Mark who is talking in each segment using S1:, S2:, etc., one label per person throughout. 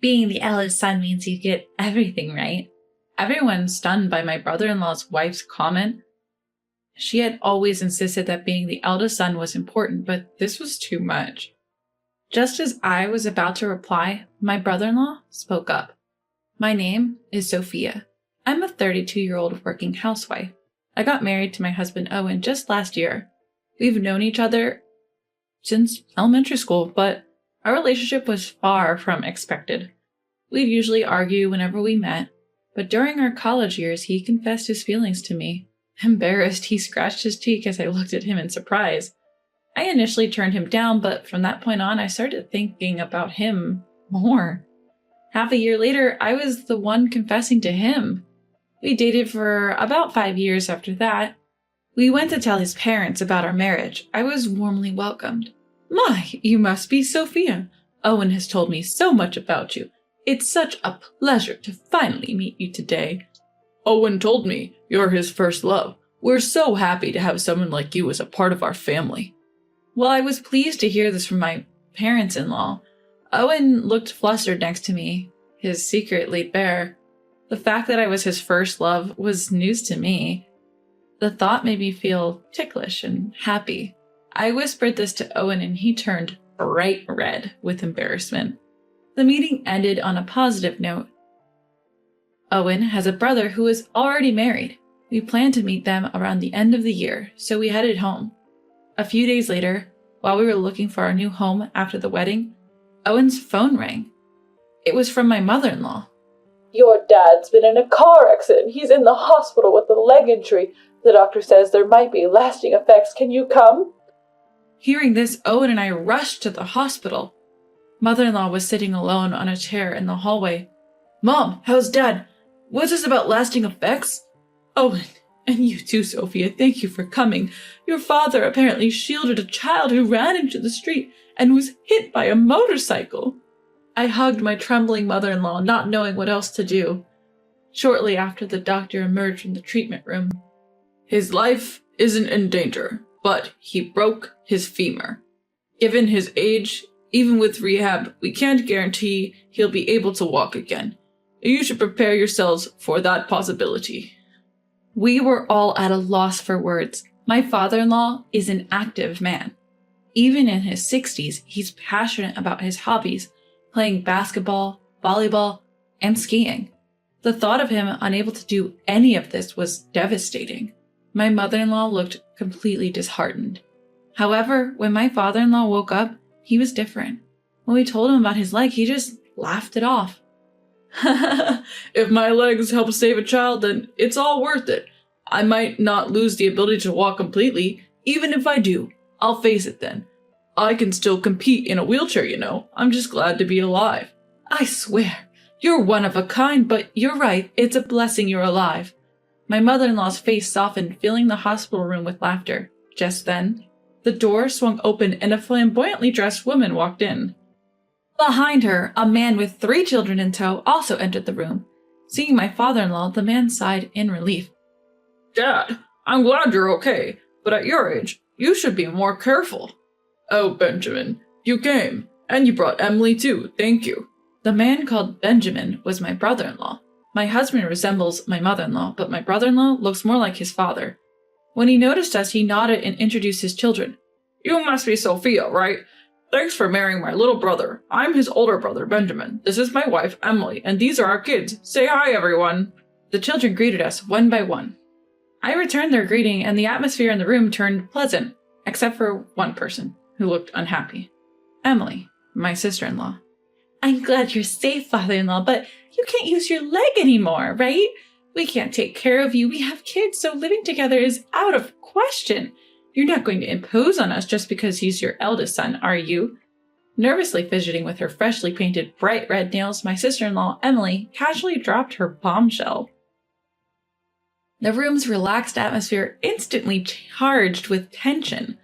S1: Being the eldest son means you get everything, right? Everyone's stunned by my brother-in-law's wife's comment. She had always insisted that being the eldest son was important, but this was too much. Just as I was about to reply, my brother-in-law spoke up. My name is Sophia. I'm a 32-year-old working housewife. I got married to my husband Owen just last year. We've known each other since elementary school, but our relationship was far from expected. We'd usually argue whenever we met, but during our college years, he confessed his feelings to me. Embarrassed, he scratched his cheek as I looked at him in surprise. I initially turned him down, but from that point on, I started thinking about him more. Half a year later, I was the one confessing to him. We dated for about 5 years after that. We went to tell his parents about our marriage. I was warmly welcomed. My, you must be Sophia. Owen has told me so much about you. It's such a pleasure to finally meet you today. Owen told me you're his first love. We're so happy to have someone like you as a part of our family. Well, I was pleased to hear this from my parents-in-law. Owen looked flustered next to me, his secret laid bare. The fact that I was his first love was news to me. The thought made me feel ticklish and happy. I whispered this to Owen and he turned bright red with embarrassment. The meeting ended on a positive note. Owen has a brother who is already married. We planned to meet them around the end of the year, so we headed home. A few days later, while we were looking for our new home after the wedding, Owen's phone rang. It was from my mother-in-law.
S2: Your dad's been in a car accident. He's in the hospital with a leg injury. The doctor says there might be lasting effects. Can you come?
S1: Hearing this, Owen and I rushed to the hospital. Mother-in-law was sitting alone on a chair in the hallway. Mom, how's Dad? What's this about lasting effects? Owen, and you too, Sophia, thank you for coming. Your father apparently shielded a child who ran into the street and was hit by a motorcycle. I hugged my trembling mother-in-law, not knowing what else to do. Shortly after, the doctor emerged from the treatment room. His life isn't in danger, but he broke his femur. Given his age, even with rehab, we can't guarantee he'll be able to walk again. You should prepare yourselves for that possibility. We were all at a loss for words. My father-in-law is an active man. Even in his 60s, he's passionate about his hobbies, playing basketball, volleyball, and skiing. The thought of him unable to do any of this was devastating. My mother-in-law looked completely disheartened. However, when my father-in-law woke up, he was different. When we told him about his leg, he just laughed it off. If my legs help save a child, then it's all worth it. I might not lose the ability to walk completely. Even if I do, I'll face it then. I can still compete in a wheelchair, you know. I'm just glad to be alive. I swear, you're one of a kind, but you're right, it's a blessing you're alive. My mother-in-law's face softened, filling the hospital room with laughter. Just then, the door swung open and a flamboyantly dressed woman walked in. Behind her, a man with 3 children in tow also entered the room. Seeing my father-in-law, the man sighed in relief. Dad, I'm glad you're okay, but at your age, you should be more careful. Oh, Benjamin, you came, and you brought Emily too, thank you. The man called Benjamin was my brother-in-law. My husband resembles my mother-in-law, but my brother-in-law looks more like his father. When he noticed us, he nodded and introduced his children. You must be Sophia, right? Thanks for marrying my little brother. I'm his older brother, Benjamin. This is my wife, Emily, and these are our kids. Say hi, everyone. The children greeted us one by one. I returned their greeting, and the atmosphere in the room turned pleasant, except for one person, who looked unhappy. Emily, my sister-in-law. I'm glad you're safe, father-in-law, but you can't use your leg anymore, right? We can't take care of you. We have kids, so living together is out of question. You're not going to impose on us just because he's your eldest son, are you? Nervously fidgeting with her freshly painted bright red nails, my sister-in-law, Emily, casually dropped her bombshell. The room's relaxed atmosphere instantly charged with tension.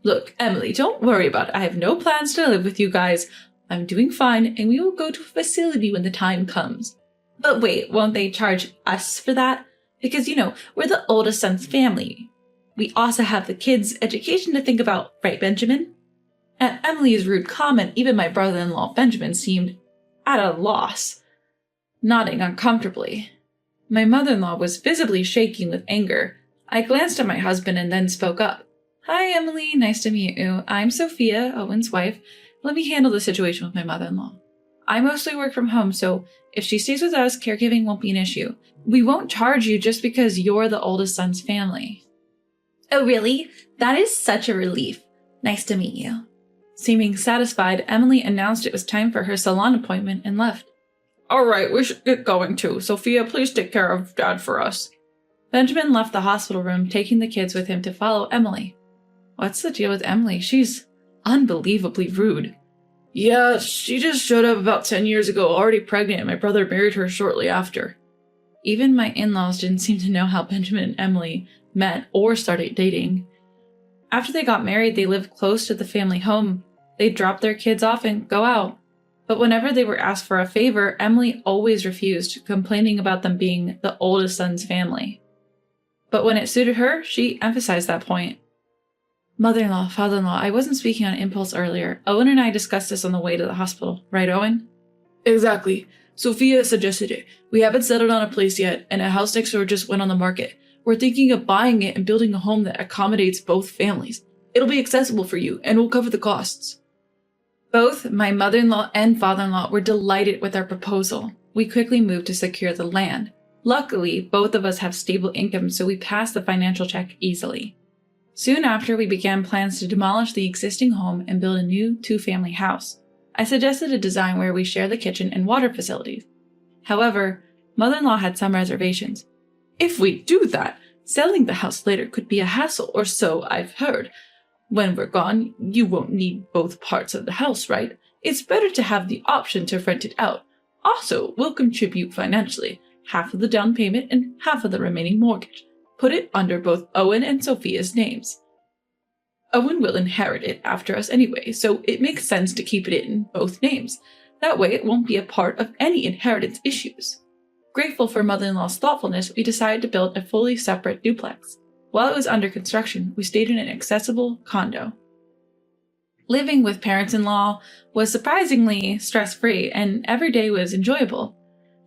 S1: Look, Emily, don't worry about it. I have no plans to live with you guys. I'm doing fine, and we will go to a facility when the time comes. But wait, won't they charge us for that? Because, we're the oldest son's family. We also have the kids' education to think about, right, Benjamin? At Emily's rude comment, even my brother-in-law Benjamin seemed at a loss, nodding uncomfortably. My mother-in-law was visibly shaking with anger. I glanced at my husband and then spoke up. Hi, Emily. Nice to meet you. I'm Sophia, Owen's wife. Let me handle the situation with my mother-in-law. I mostly work from home, so if she stays with us, caregiving won't be an issue. We won't charge you just because you're the oldest son's family. Oh, really? That is such a relief. Nice to meet you. Seeming satisfied, Emily announced it was time for her salon appointment and left. All right, we should get going too. Sophia, please take care of Dad for us. Benjamin left the hospital room, taking the kids with him to follow Emily. What's the deal with Emily? She's unbelievably rude. Yeah, she just showed up about 10 years ago, already pregnant, and my brother married her shortly after. Even my in-laws didn't seem to know how Benjamin and Emily met or started dating. After they got married, they lived close to the family home. They'd drop their kids off and go out. But whenever they were asked for a favor, Emily always refused, complaining about them being the oldest son's family. But when it suited her, she emphasized that point. Mother-in-law, father-in-law, I wasn't speaking on impulse earlier. Owen and I discussed this on the way to the hospital. Right, Owen? Exactly. Sophia suggested it. We haven't settled on a place yet, and a house next door just went on the market. We're thinking of buying it and building a home that accommodates both families. It'll be accessible for you, and we'll cover the costs. Both my mother-in-law and father-in-law were delighted with our proposal. We quickly moved to secure the land. Luckily, both of us have stable income, so we passed the financial check easily. Soon after, we began plans to demolish the existing home and build a new two-family house. I suggested a design where we share the kitchen and water facilities. However, mother-in-law had some reservations. If we do that, selling the house later could be a hassle, or so I've heard. When we're gone, you won't need both parts of the house, right? It's better to have the option to rent it out. Also, we'll contribute financially, half of the down payment and half of the remaining mortgage. Put it under both Owen and Sophia's names. Owen will inherit it after us anyway, so it makes sense to keep it in both names. That way it won't be a part of any inheritance issues. Grateful for mother-in-law's thoughtfulness, we decided to build a fully separate duplex. While it was under construction, we stayed in an accessible condo. Living with parents-in-law was surprisingly stress-free, and every day was enjoyable.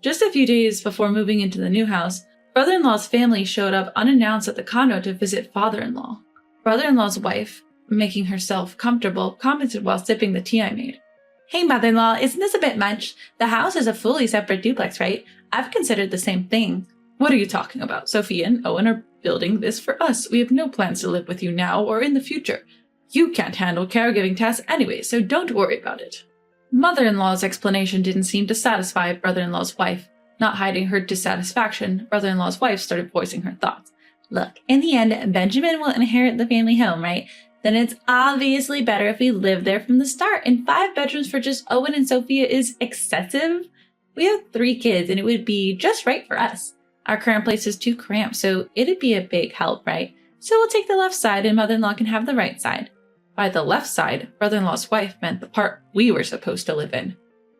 S1: Just a few days before moving into the new house, brother-in-law's family showed up unannounced at the condo to visit father-in-law. Brother-in-law's wife, making herself comfortable, commented while sipping the tea I made. Hey, mother-in-law, isn't this a bit much? The house is a fully separate duplex, right? I've considered the same thing. What are you talking about? Sophia and Owen are building this for us. We have no plans to live with you now or in the future. You can't handle caregiving tasks anyway, so don't worry about it. Mother-in-law's explanation didn't seem to satisfy brother-in-law's wife. Not hiding her dissatisfaction, brother-in-law's wife started voicing her thoughts. Look, in the end, Benjamin will inherit the family home, right? Then it's obviously better if we live there from the start, and 5 bedrooms for just Owen and Sophia is excessive. We have 3 kids, and it would be just right for us. Our current place is too cramped, so it'd be a big help, right? So we'll take the left side, and mother-in-law can have the right side. By the left side, brother-in-law's wife meant the part we were supposed to live in.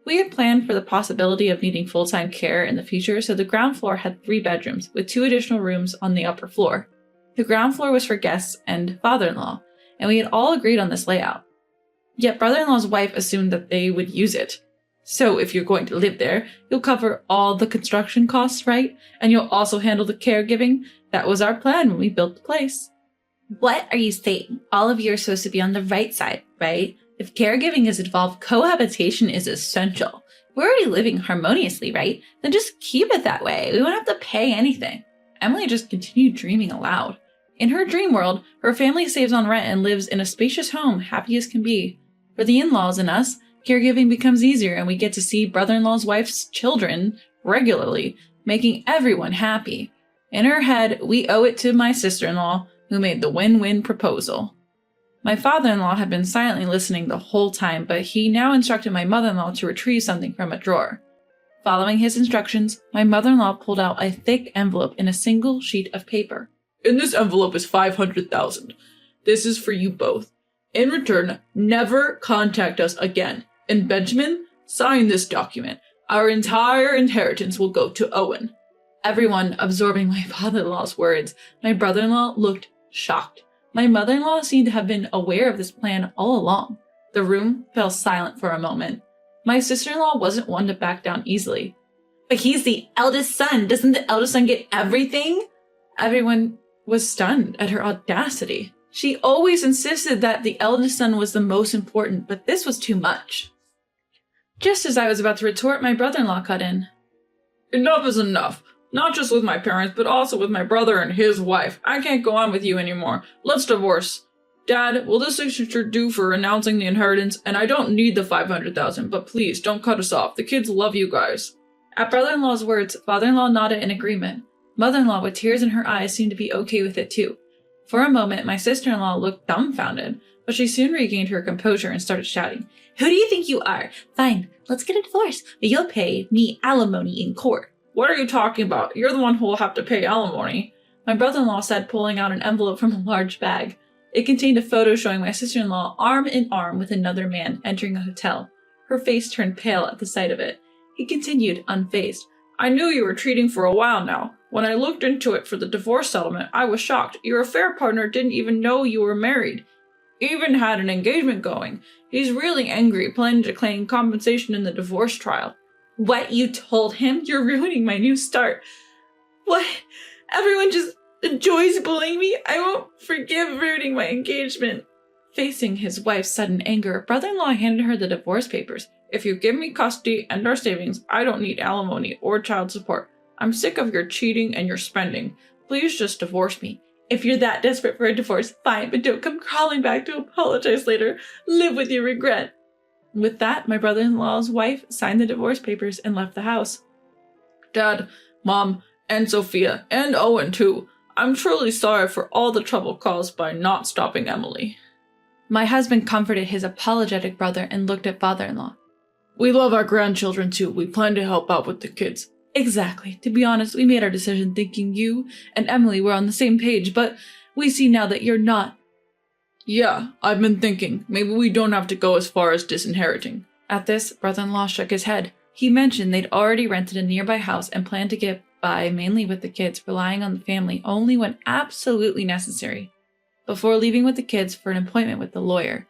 S1: We had planned for the possibility of needing full-time care in the future, so the ground floor had 3 bedrooms, with 2 additional rooms on the upper floor. The ground floor was for guests and father-in-law, and we had all agreed on this layout. Yet brother-in-law's wife assumed that they would use it. So if you're going to live there, you'll cover all the construction costs, right? And you'll also handle the caregiving? That was our plan when we built the place. What are you saying? All of you are supposed to be on the right side, right? If caregiving is involved, cohabitation is essential. We're already living harmoniously, right? Then just keep it that way. We won't have to pay anything. Emily just continued dreaming aloud. In her dream world, her family saves on rent and lives in a spacious home, happy as can be. For the in-laws and us, caregiving becomes easier and we get to see brother-in-law's wife's children regularly, making everyone happy. In her head, we owe it to my sister-in-law, who made the win-win proposal. My father-in-law had been silently listening the whole time, but he now instructed my mother-in-law to retrieve something from a drawer. Following his instructions, my mother-in-law pulled out a thick envelope in a single sheet of paper. In this envelope is $500,000. This is for you both. In return, never contact us again. And Benjamin, sign this document. Our entire inheritance will go to Owen. Everyone absorbing my father-in-law's words, my brother-in-law looked shocked. My mother-in-law seemed to have been aware of this plan all along. The room fell silent for a moment. My sister-in-law wasn't one to back down easily. But he's the eldest son. Doesn't the eldest son get everything? Everyone was stunned at her audacity. She always insisted that the eldest son was the most important, but this was too much. Just as I was about to retort, my brother-in-law cut in. Enough is enough. Not just with my parents, but also with my brother and his wife. I can't go on with you anymore. Let's divorce. Dad, will this signature do for announcing the inheritance? And I don't need the $500,000, but please don't cut us off. The kids love you guys. At brother-in-law's words, father-in-law nodded in agreement. Mother-in-law, with tears in her eyes, seemed to be okay with it too. For a moment, my sister-in-law looked dumbfounded, but she soon regained her composure and started shouting, "Who do you think you are? Fine, let's get a divorce, but you'll pay me alimony in court." What are you talking about? You're the one who will have to pay alimony, my brother-in-law said, pulling out an envelope from a large bag. It contained a photo showing my sister-in-law arm in arm with another man entering a hotel. Her face turned pale at the sight of it. He continued, unfazed. I knew you were treating for a while now. When I looked into it for the divorce settlement, I was shocked. Your affair partner didn't even know you were married. Even had an engagement going. He's really angry, planning to claim compensation in the divorce trial. What, you told him? You're ruining my new start. What? Everyone just enjoys bullying me? I won't forgive ruining my engagement. Facing his wife's sudden anger, brother-in-law handed her the divorce papers. If you give me custody and our savings, I don't need alimony or child support. I'm sick of your cheating and your spending. Please just divorce me. If you're that desperate for a divorce, fine, but don't come crawling back to apologize later. Live with your regret. With that, my brother-in-law's wife signed the divorce papers and left the house. Dad, Mom, and Sophia, and Owen too. I'm truly sorry for all the trouble caused by not stopping Emily. My husband comforted his apologetic brother and looked at father-in-law. We love our grandchildren too. We plan to help out with the kids. Exactly. To be honest, we made our decision thinking you and Emily were on the same page, but we see now that you're not. Yeah, I've been thinking. Maybe we don't have to go as far as disinheriting. At this, brother-in-law shook his head. He mentioned they'd already rented a nearby house and planned to get by mainly with the kids, relying on the family only when absolutely necessary, before leaving with the kids for an appointment with the lawyer.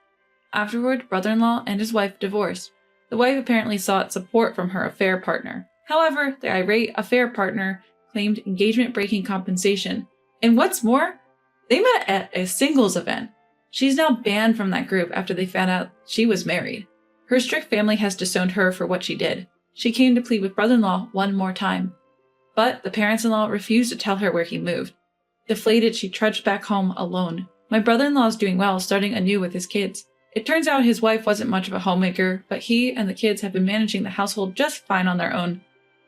S1: Afterward, brother-in-law and his wife divorced. The wife apparently sought support from her affair partner. However, the irate affair partner claimed engagement-breaking compensation. And what's more, they met at a singles event. She's now banned from that group after they found out she was married. Her strict family has disowned her for what she did. She came to plead with brother-in-law one more time. But the parents-in-law refused to tell her where he moved. Deflated, she trudged back home alone. My brother-in-law is doing well, starting anew with his kids. It turns out his wife wasn't much of a homemaker, but he and the kids have been managing the household just fine on their own.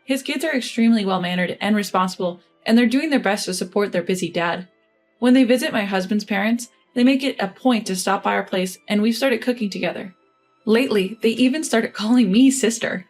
S1: His kids are extremely well-mannered and responsible, and they're doing their best to support their busy dad. When they visit my husband's parents, they make it a point to stop by our place, and we've started cooking together. Lately, they even started calling me sister.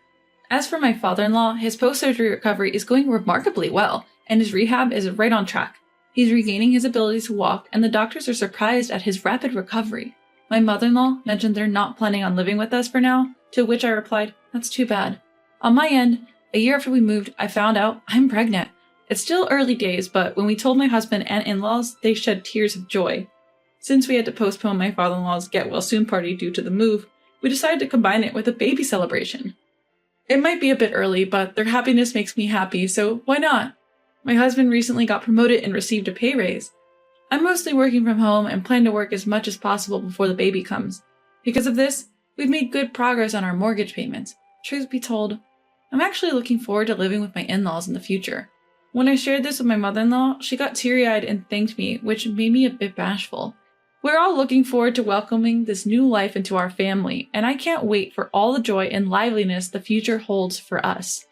S1: As for my father-in-law, his post-surgery recovery is going remarkably well, and his rehab is right on track. He's regaining his ability to walk, and the doctors are surprised at his rapid recovery. My mother-in-law mentioned they're not planning on living with us for now, to which I replied, that's too bad. On my end, a year after we moved, I found out I'm pregnant. It's still early days, but when we told my husband and in-laws, they shed tears of joy. Since we had to postpone my father-in-law's get-well-soon party due to the move, we decided to combine it with a baby celebration. It might be a bit early, but their happiness makes me happy, so why not? My husband recently got promoted and received a pay raise. I'm mostly working from home and plan to work as much as possible before the baby comes. Because of this, we've made good progress on our mortgage payments. Truth be told, I'm actually looking forward to living with my in-laws in the future. When I shared this with my mother-in-law, she got teary-eyed and thanked me, which made me a bit bashful. We're all looking forward to welcoming this new life into our family, and I can't wait for all the joy and liveliness the future holds for us.